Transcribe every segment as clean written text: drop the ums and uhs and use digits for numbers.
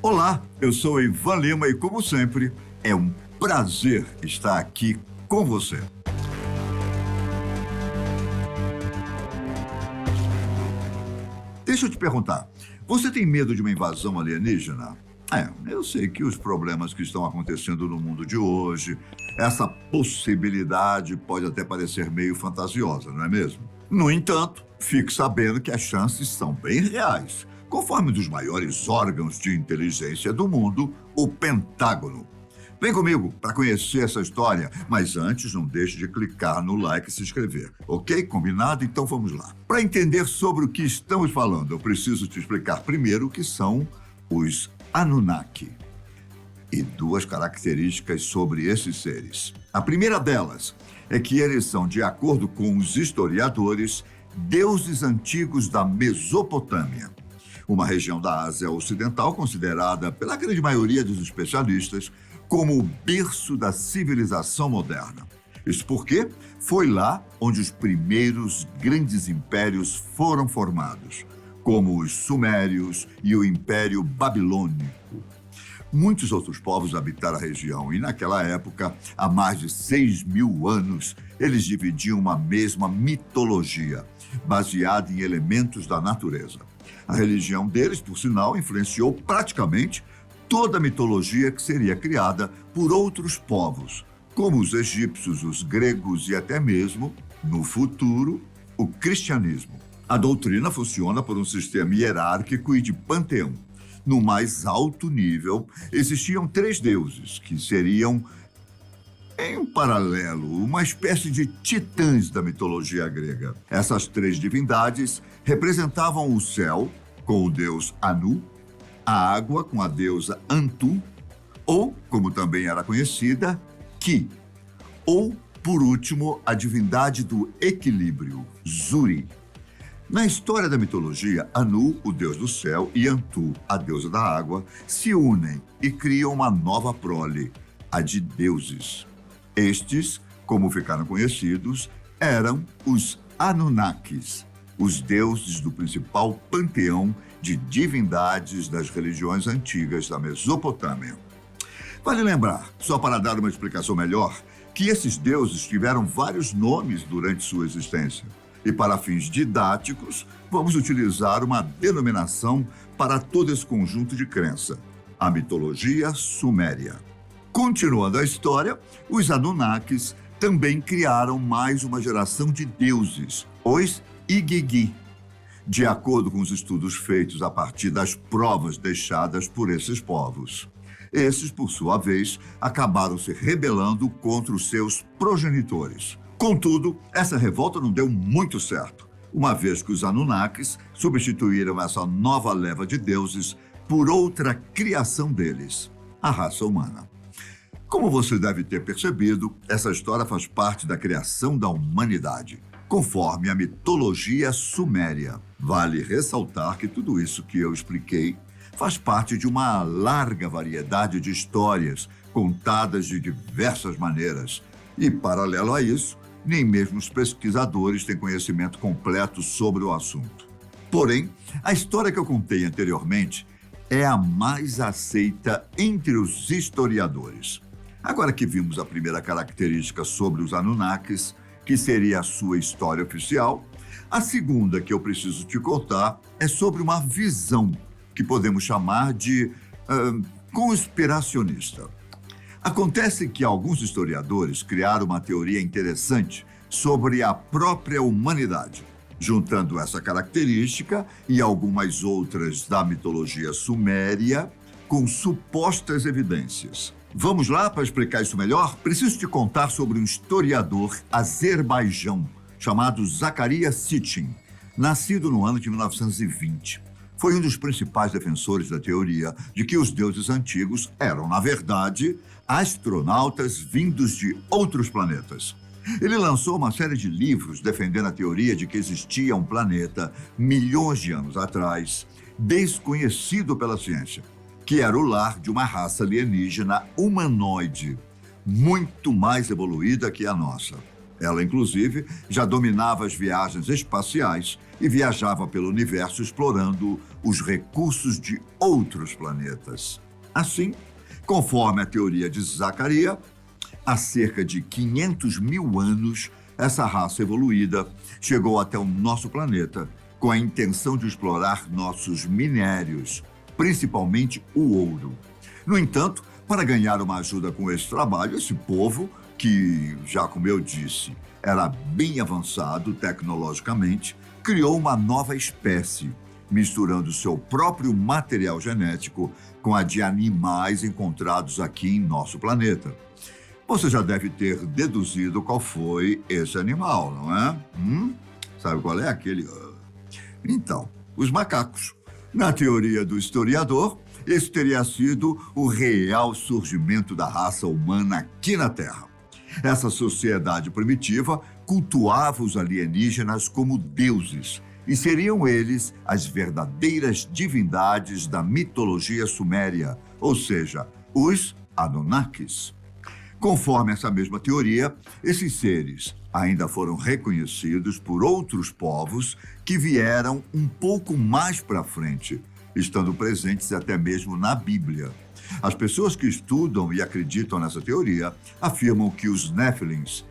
Olá, eu sou Ivan Lima e, como sempre, é um prazer estar aqui com você. Deixa eu te perguntar, você tem medo de uma invasão alienígena? Eu sei que os problemas que estão acontecendo no mundo de hoje, essa possibilidade pode até parecer meio fantasiosa, não é mesmo? No entanto, fique sabendo que as chances são bem reais, conforme um dos maiores órgãos de inteligência do mundo, o Pentágono. Vem comigo para conhecer essa história, mas antes não deixe de clicar no like e se inscrever, ok? Combinado? Então vamos lá. Para entender sobre o que estamos falando, eu preciso te explicar primeiro o que são os Anunnaki e duas características sobre esses seres. A primeira delas é que eles são, de acordo com os historiadores, deuses antigos da Mesopotâmia, uma região da Ásia Ocidental considerada pela grande maioria dos especialistas como o berço da civilização moderna. Isso porque foi lá onde os primeiros grandes impérios foram formados, como os Sumérios e o Império Babilônico. Muitos outros povos habitaram a região e, naquela época, há mais de 6.000 anos, eles dividiam uma mesma mitologia, baseada em elementos da natureza. A religião deles, por sinal, influenciou praticamente toda a mitologia que seria criada por outros povos, como os egípcios, os gregos e até mesmo, no futuro, o cristianismo. A doutrina funciona por um sistema hierárquico e de panteão. No mais alto nível, existiam 3 deuses, que seriam, em um paralelo, uma espécie de titãs da mitologia grega. Essas 3 divindades representavam o céu, com o deus Anu, a água, com a deusa Antu, ou, como também era conhecida, Ki, ou, por último, a divindade do equilíbrio, Zuri. Na história da mitologia, Anu, o deus do céu, e Antu, a deusa da água, se unem e criam uma nova prole, a de deuses. Estes, como ficaram conhecidos, eram os Anunnakis, os deuses do principal panteão de divindades das religiões antigas da Mesopotâmia. Vale lembrar, só para dar uma explicação melhor, que esses deuses tiveram vários nomes durante sua existência. E para fins didáticos, vamos utilizar uma denominação para todo esse conjunto de crença, a mitologia suméria. Continuando a história, os Anunnakis também criaram mais uma geração de deuses, os Igigi, de acordo com os estudos feitos a partir das provas deixadas por esses povos. Esses, por sua vez, acabaram se rebelando contra os seus progenitores. Contudo, essa revolta não deu muito certo, uma vez que os Anunnakis substituíram essa nova leva de deuses por outra criação deles, a raça humana. Como você deve ter percebido, essa história faz parte da criação da humanidade, conforme a mitologia suméria. Vale ressaltar que tudo isso que eu expliquei faz parte de uma larga variedade de histórias contadas de diversas maneiras. E, paralelo a isso, nem mesmo os pesquisadores têm conhecimento completo sobre o assunto. Porém, a história que eu contei anteriormente é a mais aceita entre os historiadores. Agora que vimos a primeira característica sobre os Anunnakis, que seria a sua história oficial, a segunda que eu preciso te contar é sobre uma visão que podemos chamar de conspiracionista. Acontece que alguns historiadores criaram uma teoria interessante sobre a própria humanidade, juntando essa característica e algumas outras da mitologia suméria com supostas evidências. Vamos lá para explicar isso melhor? Preciso te contar sobre um historiador azerbaijão chamado Zacarias Sitchin, nascido no ano de 1920. Foi um dos principais defensores da teoria de que os deuses antigos eram, na verdade, astronautas vindos de outros planetas. Ele lançou uma série de livros defendendo a teoria de que existia um planeta milhões de anos atrás, desconhecido pela ciência, que era o lar de uma raça alienígena humanoide, muito mais evoluída que a nossa. Ela, inclusive, já dominava as viagens espaciais e viajava pelo universo explorando os recursos de outros planetas. Assim, conforme a teoria de Zaccaria, há cerca de 500 mil anos, essa raça evoluída chegou até o nosso planeta com a intenção de explorar nossos minérios, principalmente o ouro. No entanto, para ganhar uma ajuda com esse trabalho, esse povo, que, já como eu disse, era bem avançado tecnologicamente, criou uma nova espécie, misturando seu próprio material genético com a de animais encontrados aqui em nosso planeta. Você já deve ter deduzido qual foi esse animal, não é? Sabe qual é aquele? Então, os macacos. Na teoria do historiador, esse teria sido o real surgimento da raça humana aqui na Terra. Essa sociedade primitiva cultuava os alienígenas como deuses, e seriam eles as verdadeiras divindades da mitologia suméria, ou seja, os Anunnakis. Conforme essa mesma teoria, esses seres ainda foram reconhecidos por outros povos que vieram um pouco mais para frente, estando presentes até mesmo na Bíblia. As pessoas que estudam e acreditam nessa teoria afirmam que os Néfilins,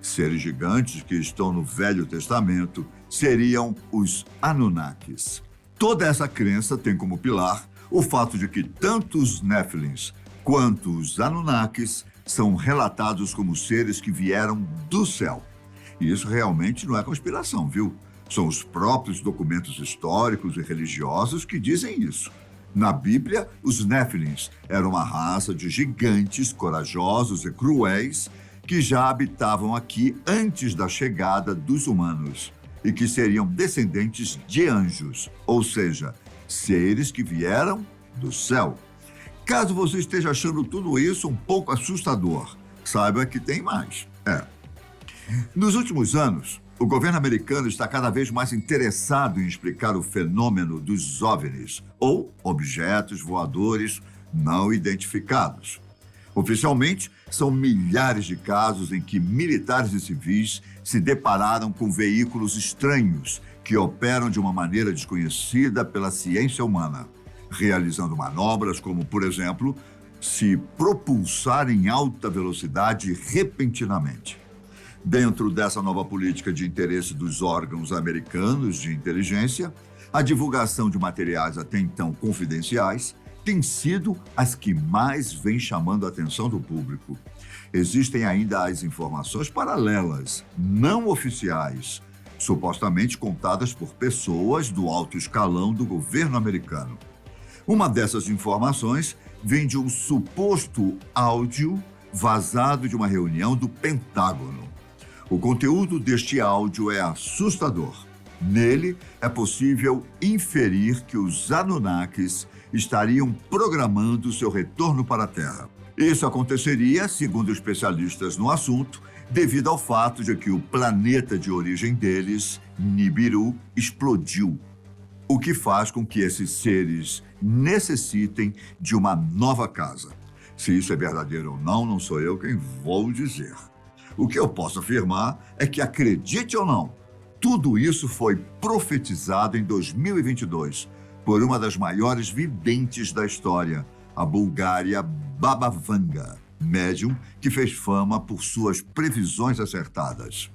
seres gigantes que estão no Velho Testamento, seriam os Anunnakis. Toda essa crença tem como pilar o fato de que tanto os Néfilins quanto os Anunnakis são relatados como seres que vieram do céu. E isso realmente não é conspiração, viu? São os próprios documentos históricos e religiosos que dizem isso. Na Bíblia, os Néfilins eram uma raça de gigantes corajosos e cruéis que já habitavam aqui antes da chegada dos humanos e que seriam descendentes de anjos, ou seja, seres que vieram do céu. Caso você esteja achando tudo isso um pouco assustador, saiba que tem mais. Nos últimos anos, o governo americano está cada vez mais interessado em explicar o fenômeno dos OVNIs, ou objetos voadores não identificados. Oficialmente, são milhares de casos em que militares e civis se depararam com veículos estranhos que operam de uma maneira desconhecida pela ciência humana, realizando manobras como, por exemplo, se propulsar em alta velocidade repentinamente. Dentro dessa nova política de interesse dos órgãos americanos de inteligência, a divulgação de materiais até então confidenciais tem sido as que mais vem chamando a atenção do público. Existem ainda as informações paralelas, não oficiais, supostamente contadas por pessoas do alto escalão do governo americano. Uma dessas informações vem de um suposto áudio vazado de uma reunião do Pentágono. O conteúdo deste áudio é assustador. Nele, é possível inferir que os Anunnakis estariam programando seu retorno para a Terra. Isso aconteceria, segundo especialistas no assunto, devido ao fato de que o planeta de origem deles, Nibiru, explodiu, o que faz com que esses seres necessitem de uma nova casa. Se isso é verdadeiro ou não, não sou eu quem vou dizer. O que eu posso afirmar é que, acredite ou não, tudo isso foi profetizado em 2022 por uma das maiores videntes da história, a Bulgária Baba Vanga, médium que fez fama por suas previsões acertadas.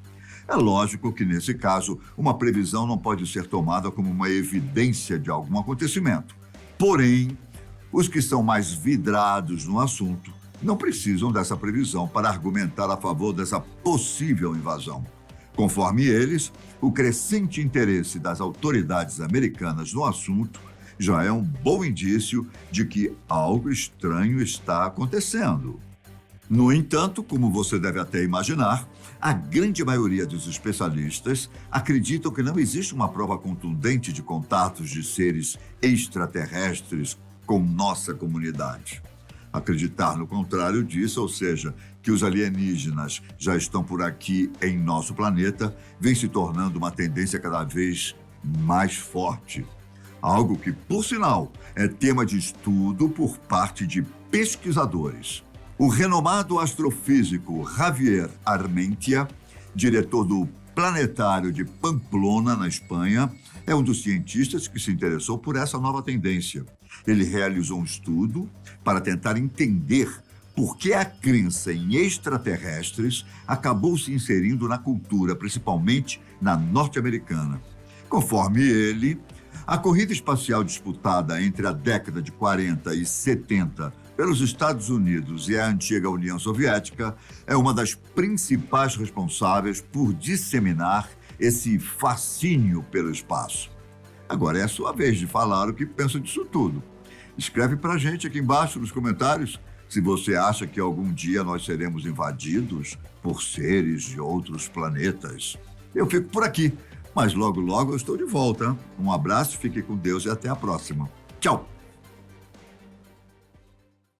É lógico que, nesse caso, uma previsão não pode ser tomada como uma evidência de algum acontecimento. Porém, os que são mais vidrados no assunto não precisam dessa previsão para argumentar a favor dessa possível invasão. Conforme eles, o crescente interesse das autoridades americanas no assunto já é um bom indício de que algo estranho está acontecendo. No entanto, como você deve até imaginar, a grande maioria dos especialistas acreditam que não existe uma prova contundente de contatos de seres extraterrestres com nossa comunidade. Acreditar no contrário disso, ou seja, que os alienígenas já estão por aqui em nosso planeta, vem se tornando uma tendência cada vez mais forte. Algo que, por sinal, é tema de estudo por parte de pesquisadores. O renomado astrofísico Javier Armentia diretor do Planetário de Pamplona, na Espanha, é um dos cientistas que se interessou por essa nova tendência. Ele realizou um estudo para tentar entender por que a crença em extraterrestres acabou se inserindo na cultura, principalmente na norte-americana. Conforme ele, a corrida espacial disputada entre a década de 40 e 70 pelos Estados Unidos e a antiga União Soviética é uma das principais responsáveis por disseminar esse fascínio pelo espaço. Agora é a sua vez de falar o que pensa disso tudo. Escreve pra gente aqui embaixo nos comentários se você acha que algum dia nós seremos invadidos por seres de outros planetas. Eu fico por aqui, mas logo, logo eu estou de volta. Um abraço, fique com Deus e até a próxima. Tchau!